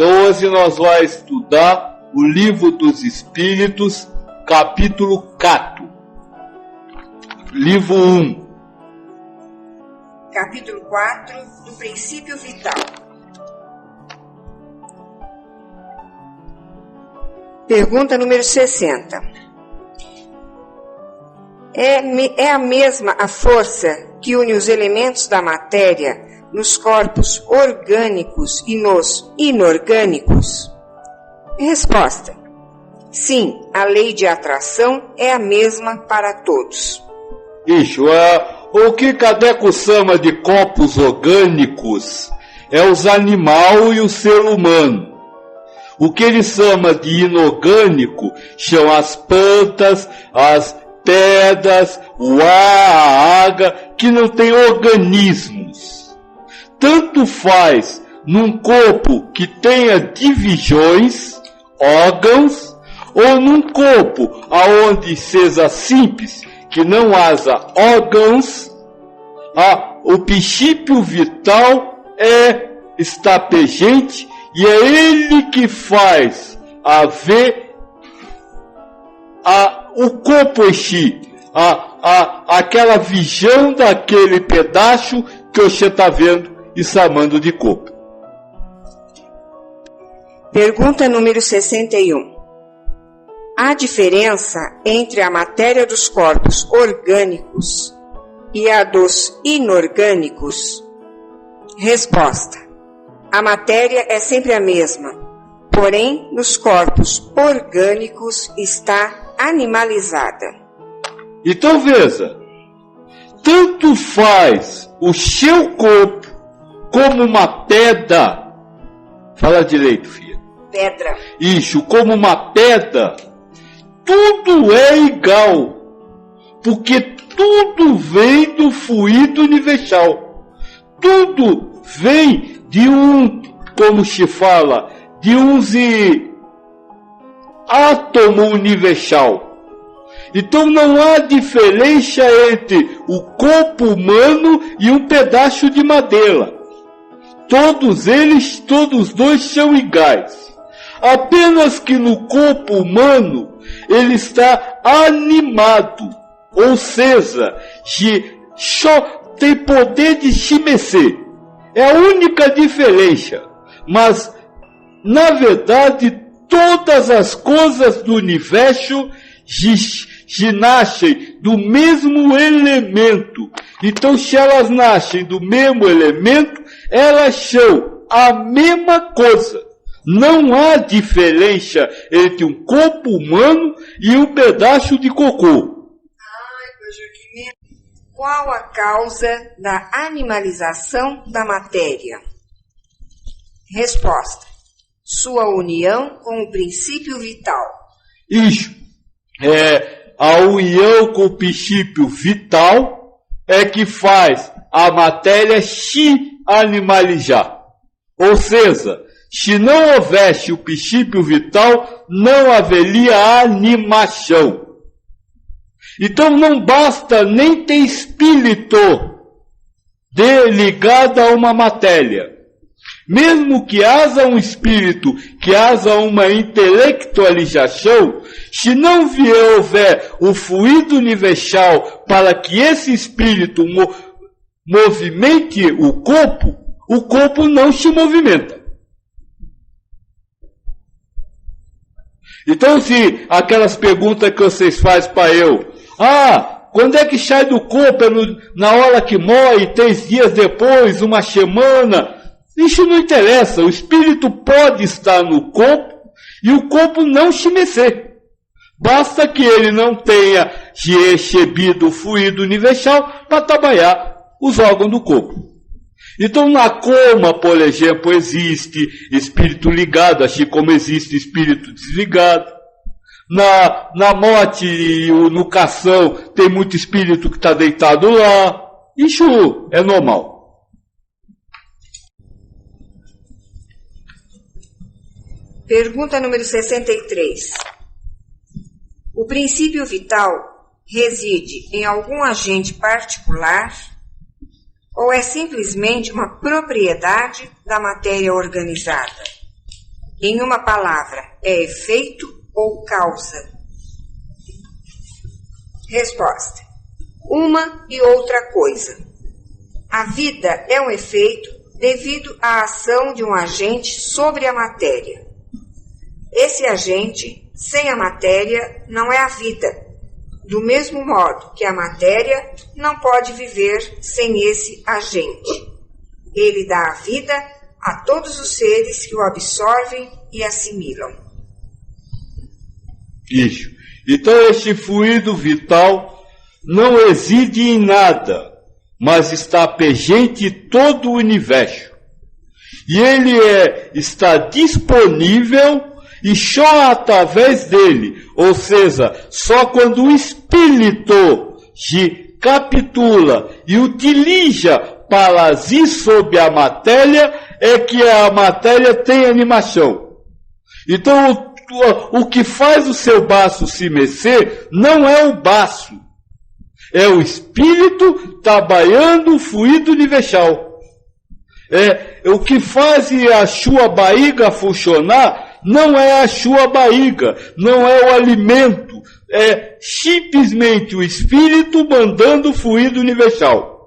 Então hoje nós vamos estudar o Livro dos Espíritos, capítulo 4. Livro 1. Capítulo 4, do princípio vital. Pergunta número 60. É a mesma a força que une os elementos da matéria nos corpos orgânicos e nos inorgânicos? Resposta: sim, a lei de atração é a mesma para todos. Isso, o que Kardec chama de corpos orgânicos é os animais e o ser humano. O que ele chama de inorgânico são as plantas, as pedras, o ar, a água, que não tem organismos. Tanto faz num corpo que tenha divisões, órgãos, ou num corpo aonde seja simples, que não haja órgãos, o princípio vital está presente e é ele que faz haver o corpo em si, aquela visão daquele pedaço que você está vendo e chamando de corpo. Pergunta número 61. Há diferença entre a matéria dos corpos orgânicos e a dos inorgânicos? Resposta: a matéria é sempre a mesma, porém nos corpos orgânicos está animalizada. Então veja, tanto faz o seu corpo como uma pedra. Fala direito, filha. Pedra. Isso, como uma pedra. Tudo é igual, porque tudo vem do fluido universal. Tudo vem de como se fala, de átomo universal. Então não há diferença entre o corpo humano e um pedaço de madeira. Todos dois são iguais. Apenas que no corpo humano ele está animado, ou seja, só tem poder de se mexer. É a única diferença. Mas, na verdade, todas as coisas do universo nascem do mesmo elemento. Então, se elas nascem do mesmo elemento, elas são a mesma coisa. Não há diferença entre um corpo humano e um pedaço de cocô. Qual a causa da animalização da matéria? Resposta: sua união com o princípio vital. Isso. A união com o princípio vital é que faz a matéria se animalizar. Ou seja, se não houvesse o princípio vital, não haveria animação. Então não basta nem ter espírito ligado a uma matéria. Mesmo que haja um espírito, que haja uma intelectualização, se não houver o fluido universal para que esse espírito movimente o corpo não se movimenta. Então, se aquelas perguntas que vocês fazem para eu, quando é que sai do corpo? Na hora que morre, 3 dias depois, uma semana? Isso não interessa. O espírito pode estar no corpo e o corpo não se mexer. Basta que ele não tenha recebido o fluido universal para trabalhar os órgãos do corpo. Então, na coma, por exemplo, existe espírito ligado, assim como existe espírito desligado. Na morte e no cação, tem muito espírito que está deitado lá. Isso é normal. Pergunta número 63. O princípio vital reside em algum agente particular ou é simplesmente uma propriedade da matéria organizada? em uma palavra, é efeito ou causa? Resposta: uma e outra coisa. A vida é um efeito devido à ação de um agente sobre a matéria. Esse agente, sem a matéria, não é a vida, do mesmo modo que a matéria não pode viver sem esse agente. Ele dá a vida a todos os seres que o absorvem e assimilam. Isso. Então este fluido vital não reside em nada, mas está pegente em todo o universo. E ele está disponível e só através dele, ou seja, só quando o espírito se capitula e utiliza para agir sobre a matéria, é que a matéria tem animação. Então, o que faz o seu baço se mexer não é o baço, é o espírito trabalhando o fluido universal. O que faz a sua barriga funcionar não é a sua barriga, não é o alimento, é simplesmente o espírito mandando fluido universal.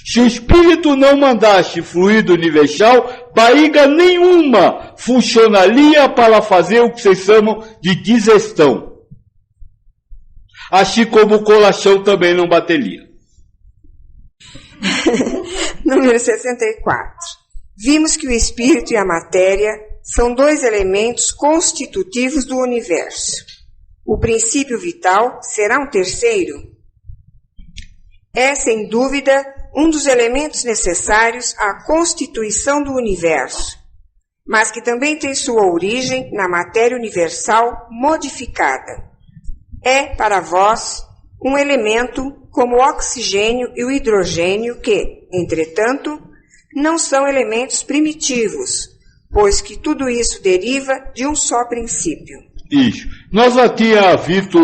Se o espírito não mandasse fluido universal, barriga nenhuma funcionaria para fazer o que vocês chamam de digestão. Assim como o coração também não bateria. Número 64. Vimos que o espírito e a matéria são dois elementos constitutivos do universo. O princípio vital será um terceiro? É, sem dúvida, um dos elementos necessários à constituição do universo, mas que também tem sua origem na matéria universal modificada. É, para vós, um elemento como o oxigênio e o hidrogênio que, entretanto, não são elementos primitivos, pois que tudo isso deriva de um só princípio. Isso. Nós já tínhamos visto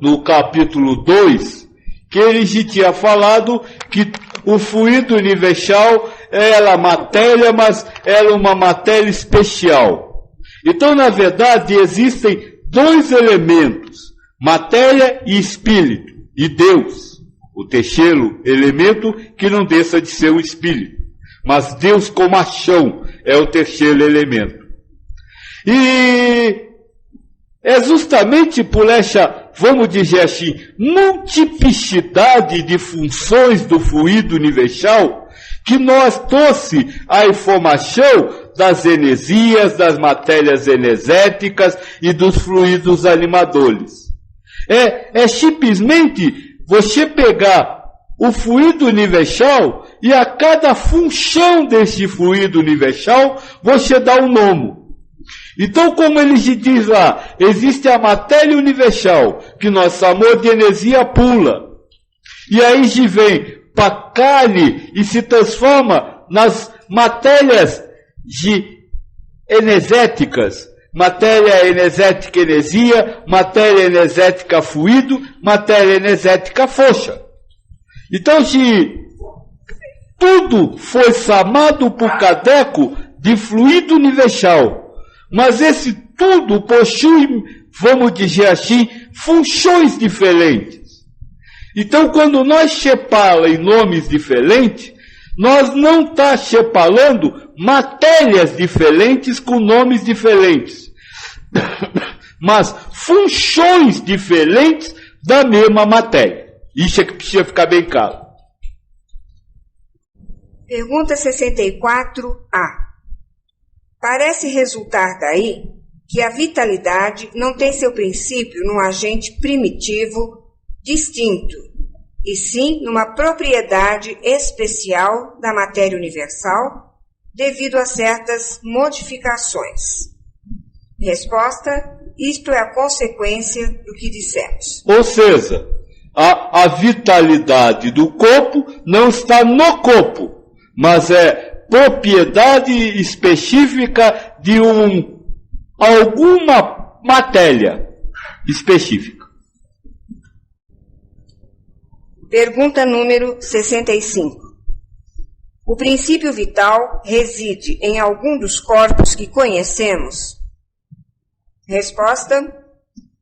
no capítulo 2 que ele já tinha falado que o fluido universal era matéria, mas era uma matéria especial. Então, na verdade, existem dois elementos, matéria e espírito, e Deus, o terceiro elemento que não deixa de ser o espírito. Mas Deus como ação é o terceiro elemento. E é justamente por essa, vamos dizer assim, multiplicidade de funções do fluido universal que nós trouxe a informação das energias, das matérias energéticas e dos fluidos animadores. É simplesmente você pegar o fluido universal e a cada função desse fluido universal você dá um nome. Então, como ele se diz lá, existe a matéria universal, que nós chamamos de energia pura. E aí se vem para carne e se transforma nas matérias energéticas. Matéria energética energia, matéria energética fluido, matéria energética força. Então, se tudo foi chamado por Kardec de fluido universal, mas esse tudo possui, vamos dizer assim, funções diferentes. Então, quando nós separamos em nomes diferentes, nós não estamos separando matérias diferentes com nomes diferentes, mas funções diferentes da mesma matéria. Isso é que precisa ficar bem claro. Pergunta 64A. Parece resultar daí que a vitalidade não tem seu princípio num agente primitivo distinto, e sim numa propriedade especial da matéria universal, devido a certas modificações. Resposta: isto é a consequência do que dissemos. Ou seja, a vitalidade do corpo não está no corpo, mas é propriedade específica de alguma matéria específica. Pergunta número 65. O princípio vital reside em algum dos corpos que conhecemos? Resposta: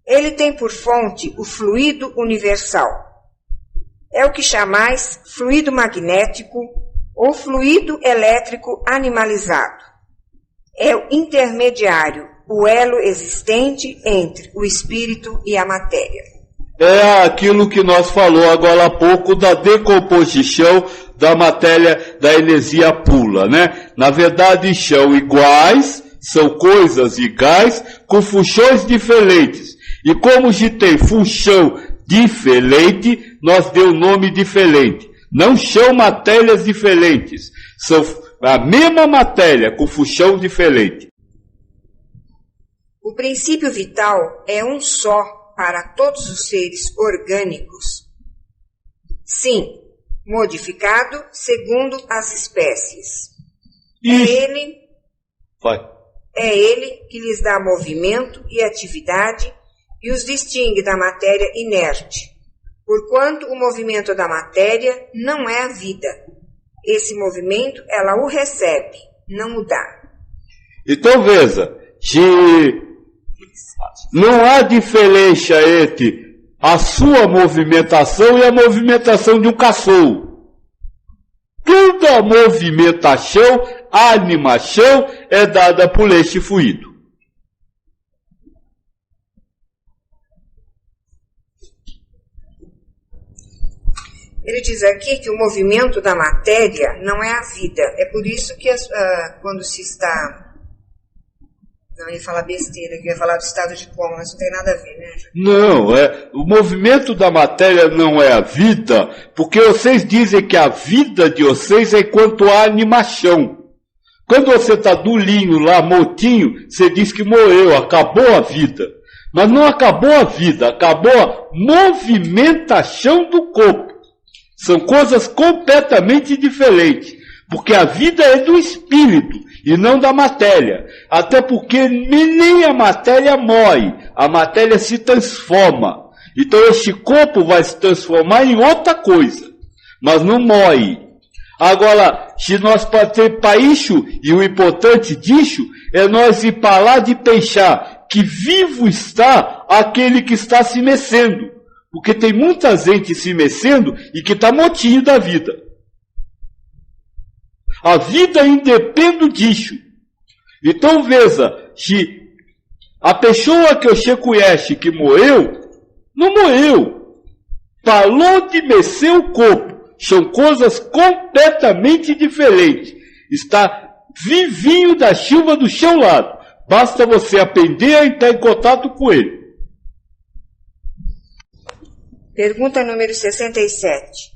ele tem por fonte o fluido universal. É o que chamais fluido magnético ou fluido elétrico animalizado. É o intermediário, o elo existente entre o espírito e a matéria. É aquilo que nós falou agora há pouco da decomposição da matéria da energia pura, né? Na verdade, são iguais, são coisas iguais com funções diferentes. E como se tem função diferente, nós deu nome diferente. Não são matérias diferentes, são a mesma matéria com função diferente. O princípio vital é um só para todos os seres orgânicos. Sim, modificado segundo as espécies. É ele que lhes dá movimento e atividade e os distingue da matéria inerte, porquanto o movimento da matéria não é a vida. Esse movimento ela o recebe, não o dá. Então veja, se não há diferença entre a sua movimentação e a movimentação de um cachorro. Toda movimentação, a animação é dada por este fluido. Ele diz aqui que o movimento da matéria não é a vida. É por isso que quando se está... Não, eu ia falar besteira, que eu ia falar do estado de coma, mas não tem nada a ver, né? Não, o movimento da matéria não é a vida, porque vocês dizem que a vida de vocês é enquanto há animação. Quando você está durinho lá, mortinho, você diz que morreu, acabou a vida. Mas não acabou a vida, acabou a movimentação do corpo. São coisas completamente diferentes, porque a vida é do espírito e não da matéria. Até porque nem a matéria morre, a matéria se transforma. Então este corpo vai se transformar em outra coisa, mas não morre. Agora, se nós partimos para isso, e o importante disso é nós ir para lá de pensar que vivo está aquele que está se mexendo. Porque tem muita gente se mexendo e que está mortinho da vida. A vida independe disso. Então veja, se a pessoa que você conhece que morreu, não morreu. Parou de mexer o corpo. São coisas completamente diferentes. Está vivinho da chuva do seu lado. Basta você aprender a entrar em contato com ele. Pergunta número 67.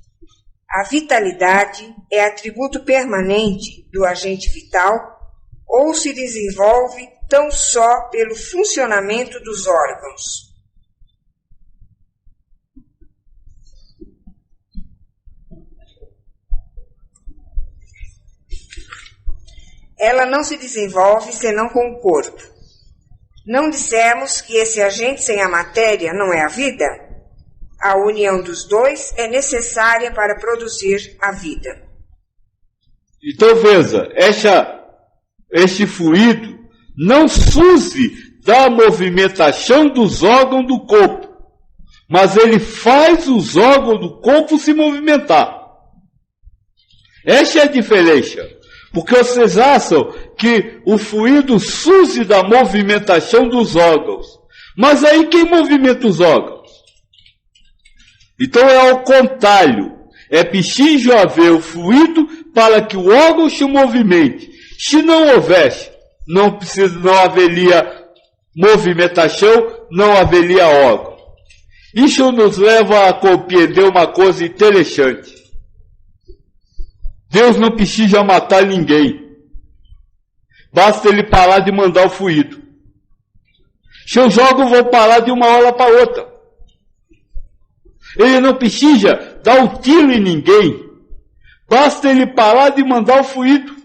A vitalidade é atributo permanente do agente vital ou se desenvolve tão só pelo funcionamento dos órgãos? Ela não se desenvolve senão com o corpo. Não dissemos que esse agente sem a matéria não é a vida? A união dos dois é necessária para produzir a vida. Então veja, este fluido não surge da movimentação dos órgãos do corpo, mas ele faz os órgãos do corpo se movimentar. Essa é a diferença. Porque vocês acham que o fluido surge da movimentação dos órgãos. Mas aí quem movimenta os órgãos? Então é ao contrário. É preciso haver o fluido para que o órgão se movimente. Se não houvesse, não haveria movimentação, não haveria órgão. Isso nos leva a compreender uma coisa interessante. Deus não precisa matar ninguém. Basta ele parar de mandar o fluido. Seus órgãos vão parar de uma hora para outra. Ele não precisa dar um tiro em ninguém. Basta ele parar de mandar o fluido.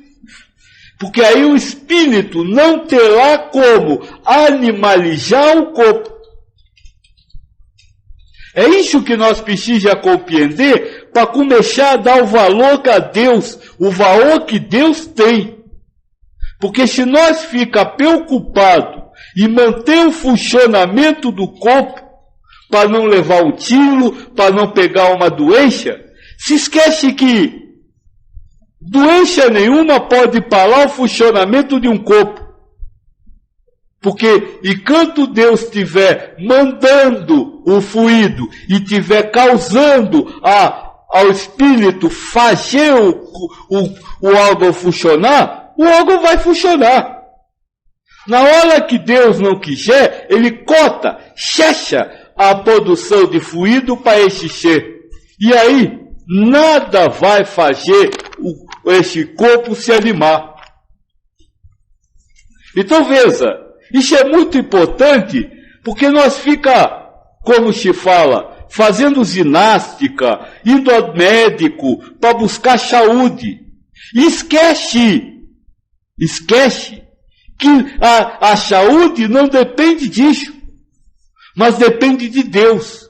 Porque aí o espírito não terá como animalizar o corpo. É isso que nós precisamos compreender para começar a dar o valor a Deus, o valor que Deus tem. Porque se nós ficar preocupados e manter o funcionamento do corpo para não levar um tiro, para não pegar uma doença, se esquece que doença nenhuma pode parar o funcionamento de um corpo. Porque enquanto Deus estiver mandando o fluido e estiver causando ao espírito fazer o órgão funcionar, o órgão vai funcionar. Na hora que Deus não quiser, ele corta, fecha a produção de fluido para encher. E aí, nada vai fazer esse corpo se animar. Então veja, isso é muito importante, porque nós fica, como se fala, fazendo ginástica, indo ao médico para buscar saúde. E esquece que a saúde não depende disso, mas depende de Deus.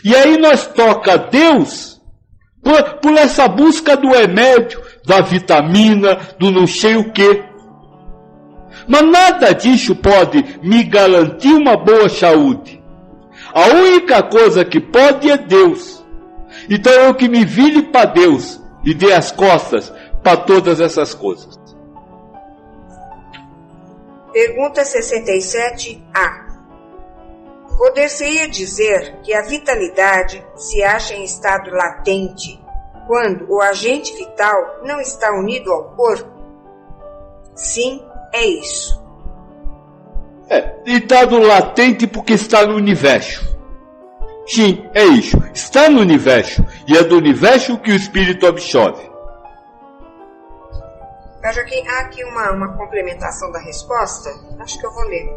E aí nós toca Deus por essa busca do remédio, da vitamina, do não sei o quê. Mas nada disso pode me garantir uma boa saúde. A única coisa que pode é Deus. Então eu que me vire para Deus e dê as costas para todas essas coisas. Pergunta 67A. Poder-se-ia dizer que a vitalidade se acha em estado latente quando o agente vital não está unido ao corpo? Sim, é isso. Estado latente porque está no universo. Sim, é isso. Está no universo. E é do universo que o espírito absorve. Há aqui uma complementação da resposta. Acho que eu vou ler.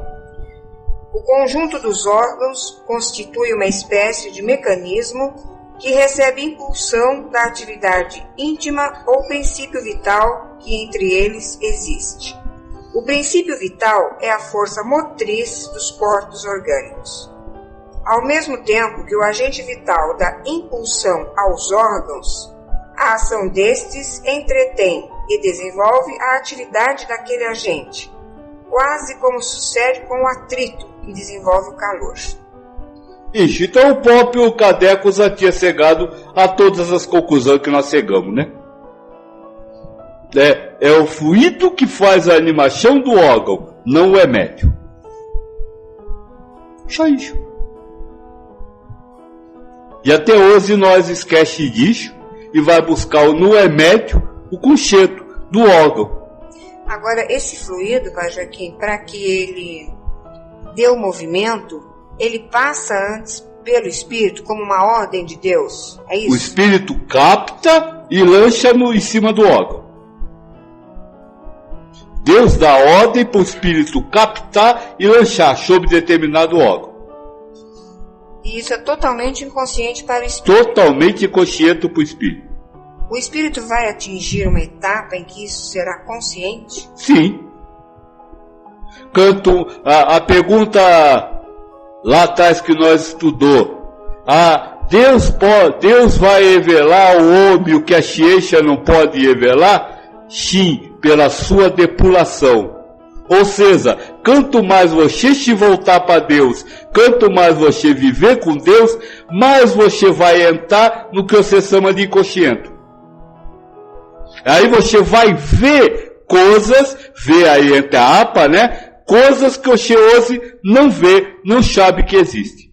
O conjunto dos órgãos constitui uma espécie de mecanismo que recebe impulsão da atividade íntima ou princípio vital que entre eles existe. O princípio vital é a força motriz dos corpos orgânicos. Ao mesmo tempo que o agente vital dá impulsão aos órgãos, a ação destes entretém e desenvolve a atividade daquele agente, quase como sucede com o atrito que desenvolve o calor. Isso, então o próprio Kardec já tinha chegado a todas as conclusões que nós chegamos, né? É o fluido que faz a animação do órgão, não o remédio. Só isso. E até hoje nós esquecemos disso e vai buscar no remédio o conserto do órgão. Agora, esse fluido, Pai Joaquim, para que ele dê o movimento, ele passa antes pelo Espírito como uma ordem de Deus, é isso? O Espírito capta e lança em cima do órgão. Deus dá ordem para o Espírito captar e lançar sobre determinado órgão. E isso é totalmente inconsciente para o Espírito? Totalmente inconsciente para o Espírito. O Espírito vai atingir uma etapa em que isso será consciente? Sim. Quanto a pergunta lá atrás que nós estudou, Deus vai revelar ao homem o que a ciência não pode revelar? Sim, pela sua depuração. Ou seja, quanto mais você se voltar para Deus, quanto mais você viver com Deus, mais você vai entrar no que você chama de inconsciente. Aí você vai ver coisas, ver aí entre a APA, né? Coisas que você hoje não vê, não sabe que existe.